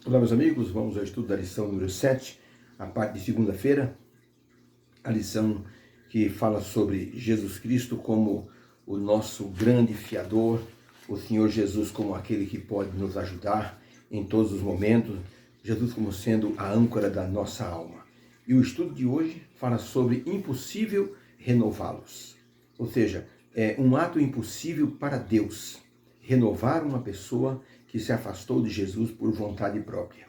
Olá, meus amigos, vamos ao estudo da lição número 7, a parte de segunda-feira, a lição que fala sobre Jesus Cristo como o nosso grande fiador, o Senhor Jesus como aquele que pode nos ajudar em todos os momentos, Jesus como sendo a âncora da nossa alma. E o estudo de hoje fala sobre impossível renová-los, ou seja, é um ato impossível para Deus, renovar uma pessoa que se afastou de Jesus por vontade própria.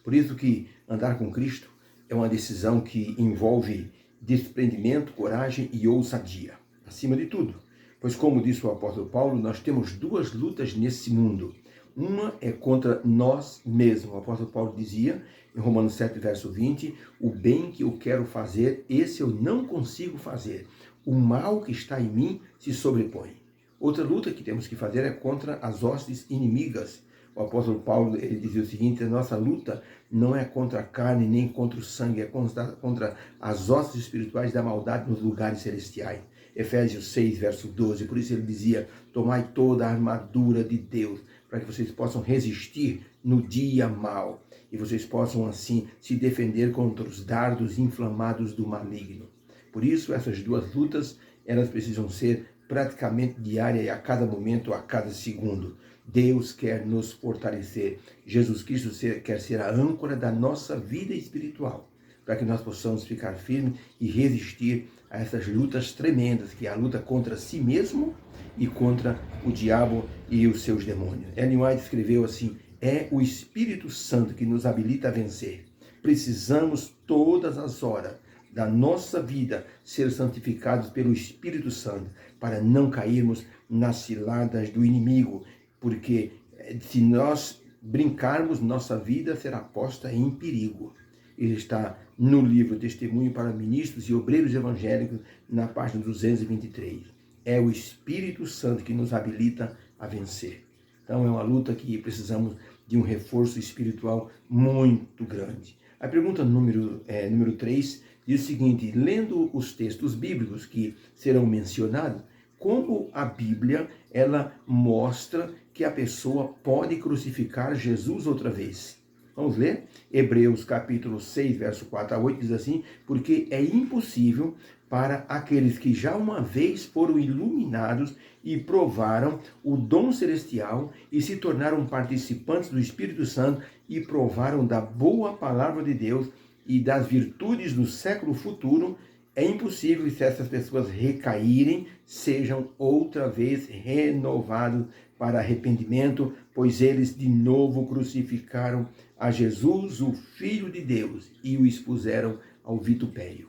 Por isso que andar com Cristo é uma decisão que envolve desprendimento, coragem e ousadia, acima de tudo. Pois como disse o apóstolo Paulo, nós temos duas lutas nesse mundo. Uma é contra nós mesmos. O apóstolo Paulo dizia, em Romanos 7, verso 20, o bem que eu quero fazer, esse eu não consigo fazer. O mal que está em mim se sobrepõe. Outra luta que temos que fazer é contra as hostes inimigas. O apóstolo Paulo ele dizia o seguinte: a nossa luta não é contra a carne nem contra o sangue, é contra as hostes espirituais da maldade nos lugares celestiais. Efésios 6, verso 12. Por isso ele dizia: tomai toda a armadura de Deus, para que vocês possam resistir no dia mau e vocês possam assim se defender contra os dardos inflamados do maligno. Por isso essas duas lutas, elas precisam ser praticamente diária e a cada momento, a cada segundo. Deus quer nos fortalecer. Jesus Cristo quer ser a âncora da nossa vida espiritual, para que nós possamos ficar firmes e resistir a essas lutas tremendas, que é a luta contra si mesmo e contra o diabo e os seus demônios. Ellen White escreveu assim: é o Espírito Santo que nos habilita a vencer. Precisamos todas as horas da nossa vida ser santificados pelo Espírito Santo, para não cairmos nas ciladas do inimigo, porque se nós brincarmos, nossa vida será posta em perigo. Ele está no livro Testemunho para Ministros e Obreiros Evangélicos, na página 223. É o Espírito Santo que nos habilita a vencer. Então é uma luta que precisamos de um reforço espiritual muito grande. A pergunta número 3 diz o seguinte: lendo os textos bíblicos que serão mencionados, como a Bíblia ela mostra que a pessoa pode crucificar Jesus outra vez? Vamos ler? Hebreus capítulo 6, verso 4 a 8 diz assim: porque é impossível para aqueles que já uma vez foram iluminados e provaram o dom celestial e se tornaram participantes do Espírito Santo e provaram da boa palavra de Deus e das virtudes do século futuro, é impossível que se essas pessoas recaírem, sejam outra vez renovados para arrependimento, pois eles de novo crucificaram a Jesus, o Filho de Deus, e o expuseram ao vitupério.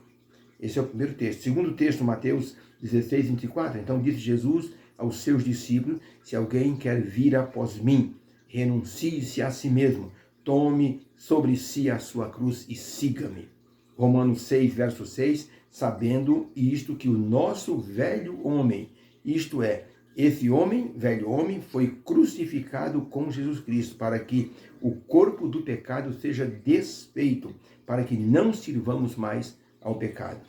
Esse é o primeiro texto. Segundo texto, Mateus 16, 24. Então disse Jesus aos seus discípulos: se alguém quer vir após mim, renuncie-se a si mesmo, tome sobre si a sua cruz e siga-me. Romanos 6, verso 6, sabendo isto, que o nosso velho homem, isto é, esse homem, velho homem, foi crucificado com Jesus Cristo, para que o corpo do pecado seja desfeito, para que não sirvamos mais ao pecado.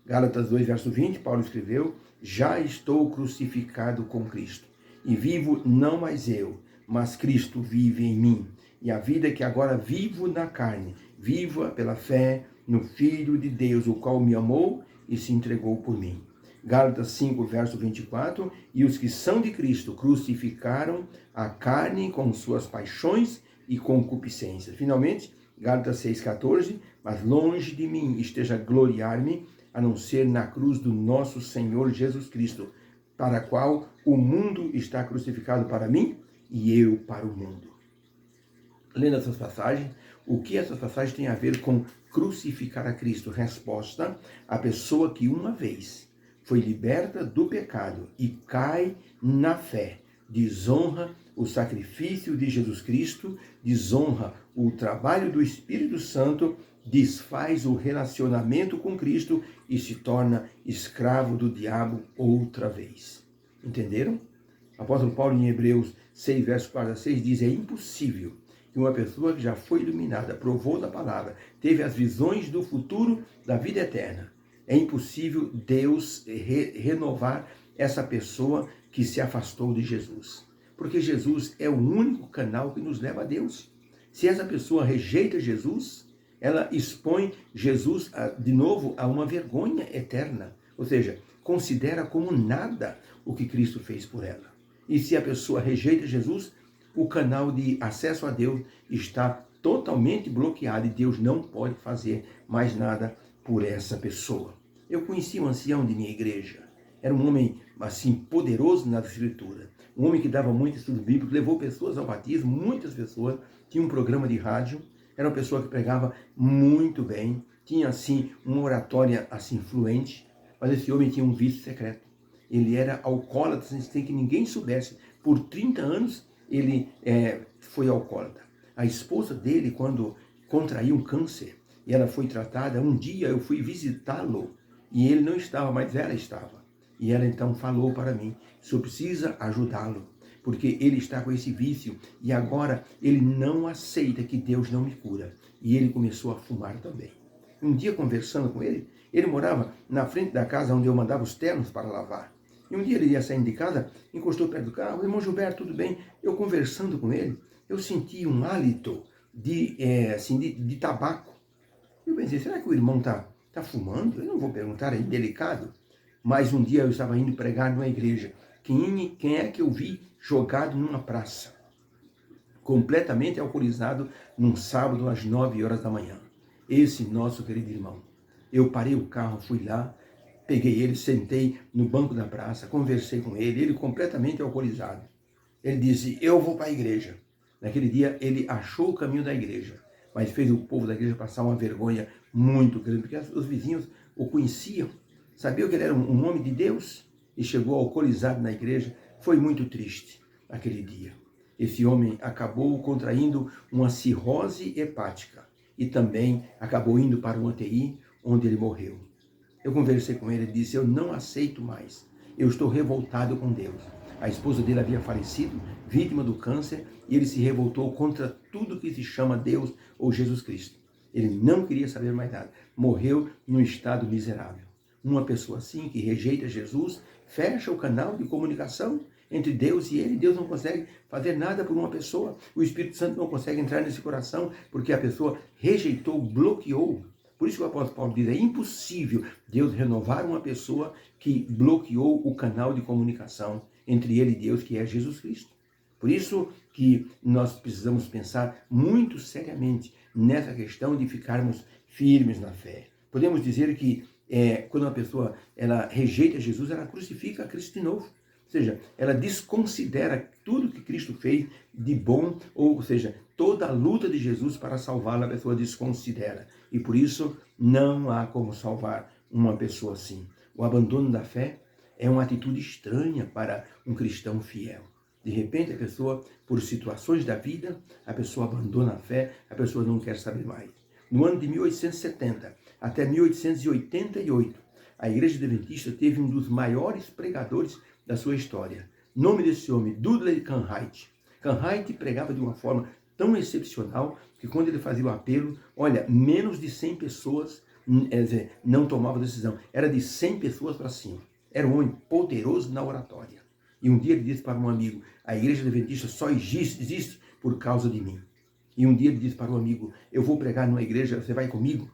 Gálatas 2, verso 20, Paulo escreveu: já estou crucificado com Cristo, e vivo não mais eu, mas Cristo vive em mim. E a vida que agora vivo na carne, vivo pela fé no Filho de Deus, o qual me amou e se entregou por mim. Gálatas 5, verso 24, e os que são de Cristo crucificaram a carne com suas paixões e concupiscências. Finalmente, Gálatas 6, 14, mas longe de mim esteja gloriar-me, a não ser na cruz do nosso Senhor Jesus Cristo, para a qual o mundo está crucificado para mim e eu para o mundo. Lendo essas passagens, o que essas passagens têm a ver com crucificar a Cristo? Resposta: a pessoa que uma vez foi liberta do pecado e cai na fé, desonra o sacrifício de Jesus Cristo, desonra o trabalho do Espírito Santo, desfaz o relacionamento com Cristo e se torna escravo do diabo outra vez. Entenderam? O apóstolo Paulo, em Hebreus 6, verso 4 a 6, diz: é impossível que uma pessoa que já foi iluminada, provou da palavra, teve as visões do futuro da vida eterna, é impossível Deus renovar essa pessoa que se afastou de Jesus. Porque Jesus é o único canal que nos leva a Deus. Se essa pessoa rejeita Jesus, ela expõe Jesus, de novo, a uma vergonha eterna. Ou seja, considera como nada o que Cristo fez por ela. E se a pessoa rejeita Jesus, o canal de acesso a Deus está totalmente bloqueado e Deus não pode fazer mais nada por essa pessoa. Eu conheci um ancião de minha igreja. Era um homem, assim, poderoso na escritura. Um homem que dava muito estudo bíblico, levou pessoas ao batismo, muitas pessoas. Tinha um programa de rádio. Era uma pessoa que pregava muito bem. Tinha, assim, uma oratória, assim, fluente. Mas esse homem tinha um vício secreto. Ele era alcoólatra, sem que ninguém soubesse. Por 30 anos, ele foi alcoólatra. A esposa dele, quando contraiu um câncer, e ela foi tratada, um dia eu fui visitá-lo, e ele não estava, mas ela estava. E ela então falou para mim, o senhor precisa ajudá-lo, porque ele está com esse vício, e agora ele não aceita que Deus não me cura. E ele começou a fumar também. Um dia, conversando com ele, ele morava na frente da casa onde eu mandava os ternos para lavar. E um dia ele ia saindo de casa, encostou perto do carro, irmão Gilberto, tudo bem? Eu conversando com ele, eu senti um hálito de tabaco. Eu pensei, será que o irmão tá fumando? Eu não vou perguntar, é indelicado. Mas um dia eu estava indo pregar numa igreja. Quem é que eu vi jogado numa praça? Completamente alcoolizado, num sábado às 9 horas da manhã. Esse nosso querido irmão. Eu parei o carro, fui lá, peguei ele, sentei no banco da praça, conversei com ele completamente alcoolizado. Ele disse, eu vou para a igreja. Naquele dia ele achou o caminho da igreja, mas fez o povo da igreja passar uma vergonha muito grande, porque os vizinhos o conheciam, sabiam que ele era um homem de Deus, e chegou alcoolizado na igreja. Foi muito triste aquele dia. Esse homem acabou contraindo uma cirrose hepática e também acabou indo para uma UTI, onde ele morreu. Eu conversei com ele e disse, eu não aceito mais, eu estou revoltado com Deus. A esposa dele havia falecido, vítima do câncer, e ele se revoltou contra tudo que se chama Deus ou Jesus Cristo. Ele não queria saber mais nada. Morreu num estado miserável. Uma pessoa assim, que rejeita Jesus, fecha o canal de comunicação entre Deus e ele. Deus não consegue fazer nada por uma pessoa. O Espírito Santo não consegue entrar nesse coração, porque a pessoa rejeitou, bloqueou. Por isso que o apóstolo Paulo diz, é impossível Deus renovar uma pessoa que bloqueou o canal de comunicação entre ele e Deus, que é Jesus Cristo. Por isso que nós precisamos pensar muito seriamente nessa questão de ficarmos firmes na fé. Podemos dizer que quando uma pessoa ela rejeita Jesus, ela crucifica Cristo de novo. Ou seja, ela desconsidera tudo que Cristo fez de bom, ou seja, toda a luta de Jesus para salvá-la, a pessoa desconsidera. E por isso não há como salvar uma pessoa assim. O abandono da fé é uma atitude estranha para um cristão fiel. De repente a pessoa, por situações da vida, a pessoa abandona a fé, a pessoa não quer saber mais. No ano de 1870 até 1888, a Igreja Adventista teve um dos maiores pregadores da sua história. O nome desse homem, Dudley Canhite. Canhite pregava de uma forma tão excepcional que quando ele fazia o apelo, olha, menos de 100 pessoas não tomavam decisão. Era de 100 pessoas para cima. Era um homem poderoso na oratória. E um dia ele disse para um amigo, a Igreja Adventista só existe por causa de mim. E um dia ele disse para um amigo, eu vou pregar numa igreja, você vai comigo?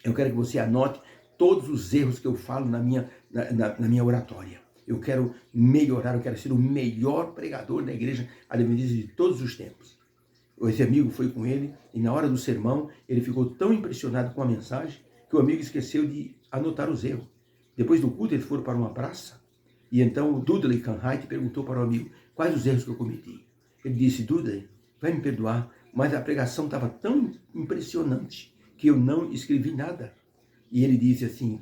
Eu quero que você anote todos os erros que eu falo na minha oratória. Eu quero melhorar, eu quero ser o melhor pregador da Igreja Adventista de todos os tempos. Esse amigo foi com ele e na hora do sermão ele ficou tão impressionado com a mensagem que o amigo esqueceu de anotar os erros. Depois do culto eles foram para uma praça e então o Dudley Canhite perguntou para o amigo quais os erros que eu cometi. Ele disse, Dudley, vai me perdoar, mas a pregação estava tão impressionante que eu não escrevi nada. E ele disse assim,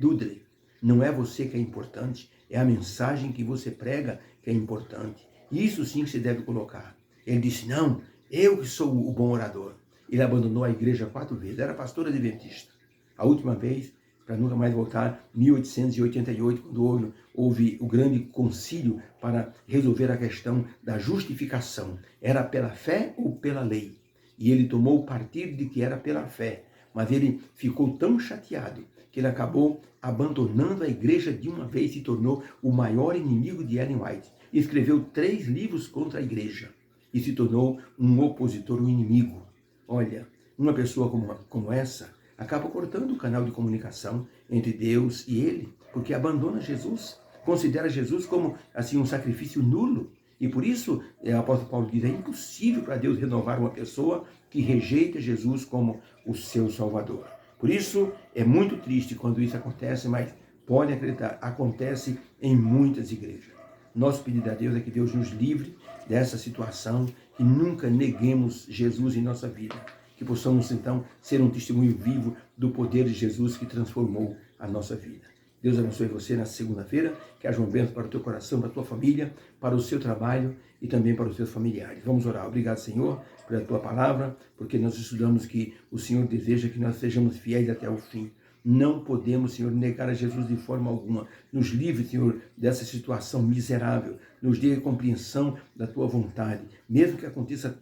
Dudley, não é você que é importante, é a mensagem que você prega que é importante. Isso sim que você deve colocar. Ele disse, não, eu que sou o bom orador. Ele abandonou a igreja 4 vezes, era pastor adventista. A última vez, para nunca mais voltar, 1888, quando houve o grande concílio para resolver a questão da justificação. Era pela fé ou pela lei? E ele tomou o partido de que era pela fé. Mas ele ficou tão chateado que ele acabou abandonando a igreja de uma vez e se tornou o maior inimigo de Ellen White. E escreveu 3 livros contra a igreja. e se tornou um opositor, um inimigo. Olha, uma pessoa como essa acaba cortando o canal de comunicação entre Deus e ele, porque abandona Jesus, considera Jesus como assim um sacrifício nulo. E por isso, o apóstolo Paulo diz, é impossível para Deus renovar uma pessoa que rejeita Jesus como o seu Salvador. Por isso, é muito triste quando isso acontece, mas pode acreditar, acontece em muitas igrejas. Nosso pedido a Deus é que Deus nos livre dessa situação, que nunca neguemos Jesus em nossa vida, que possamos então ser um testemunho vivo do poder de Jesus que transformou a nossa vida. Deus abençoe você na segunda-feira, que haja um bênção para o teu coração, para a tua família, para o seu trabalho e também para os teus familiares. Vamos orar. Obrigado, Senhor, pela tua palavra, porque nós estudamos que o Senhor deseja que nós sejamos fiéis até o fim. Não podemos, Senhor, negar a Jesus de forma alguma. Nos livre, Senhor, dessa situação miserável. Nos dê a compreensão da Tua vontade. Mesmo que aconteça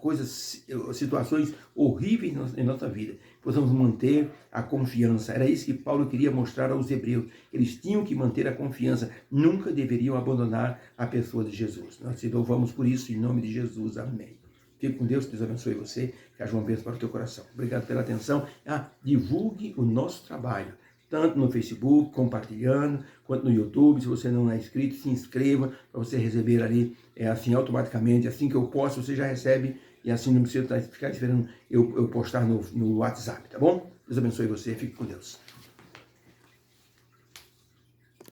situações horríveis em nossa vida, possamos manter a confiança. Era isso que Paulo queria mostrar aos hebreus. Eles tinham que manter a confiança. Nunca deveriam abandonar a pessoa de Jesus. Nós te louvamos por isso, em nome de Jesus. Amém. Fique com Deus, Deus abençoe você, que haja uma bênção para o teu coração. Obrigado pela atenção. Divulgue o nosso trabalho, tanto no Facebook, compartilhando, quanto no YouTube. Se você não é inscrito, se inscreva, para você receber ali, assim, automaticamente. Assim que eu posto, você já recebe, e assim não precisa ficar esperando eu postar no WhatsApp, tá bom? Deus abençoe você, fique com Deus.